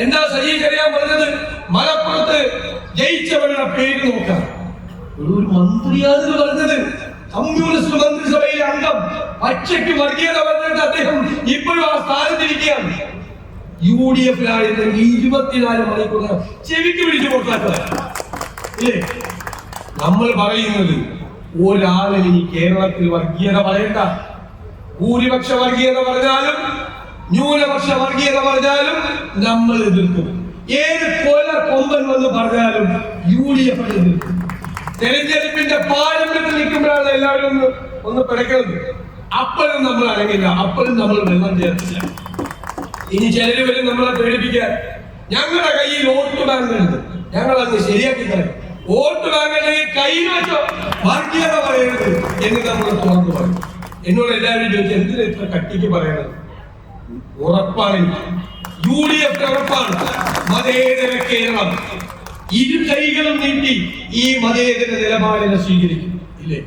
എന്താ സജീകരിയാൻ പറഞ്ഞത്? മലപ്പുറത്ത് ജയിച്ചവരുടെ പേര് നോക്കാം. ഒരു മന്ത്രിയാണ് പറഞ്ഞത്, കമ്മ്യൂണിസ്റ്റ് മന്ത്രിസഭയിലെ അംഗം, പച്ചയ്ക്ക് വർഗീയത പറഞ്ഞിട്ട് അദ്ദേഹം ഇപ്പോഴും ആ സ്ഥാനത്തിരിക്കുകയാണ്. UDF-ലായിരുന്നു 24 മണിക്കൂർ ചെവിക്ക് പിടിച്ച് പുറത്താക്കുക. ഇല്ലേ? നമ്മൾ പറയുന്നത് ഒരാളിൽ ഈ കേരളത്തിൽ വർഗീയത പറയണ്ട. ഭൂരിപക്ഷ വർഗീയത പറഞ്ഞാലും ന്യൂനപക്ഷ വർഗീയത പറഞ്ഞാലും നമ്മൾ എതിർക്കും. ഏത് കൊല കൊമ്പൻ വന്ന് പറഞ്ഞാലും UDF എതിർക്കും. തെരഞ്ഞെടുപ്പിന്റെ പാരമ്പര്യത്തിൽ നിൽക്കുമ്പോഴാണ് എല്ലാവരും ഒന്ന് പിടക്കുന്നത്. അപ്പോഴും നമ്മൾ അടങ്ങില്ല, അപ്പോഴും നമ്മൾ വെള്ളം ചേർത്തില്ല. ഇനി ചിലര് വരും നമ്മളെ പേടിപ്പിക്കാൻ. ഞങ്ങളുടെ കയ്യിൽ വോട്ട് ബാങ്ക് ഉണ്ട്, ഞങ്ങൾ അങ്ങ് ശരിയാക്കി തരാം. വോട്ട് ബാങ്ക് കയ്യിൽ വെച്ചോ, വർഗീയത പറയരുത് എന്ന് നമ്മൾ തുറന്നു പറയും. എന്നോട് എല്ലാവരും ചോദിച്ചു, എന്തിനാ ഇത്ര കട്ടിക്ക് പറയണത്? ഉറപ്പാണ്, UDF ഉറപ്പാണ്. മതേതര കേരളം ഇരു കൈകളും നീട്ടി ഈ മതേതര നിലപാടിനെ സ്വീകരിക്കും. ഇല്ലേ?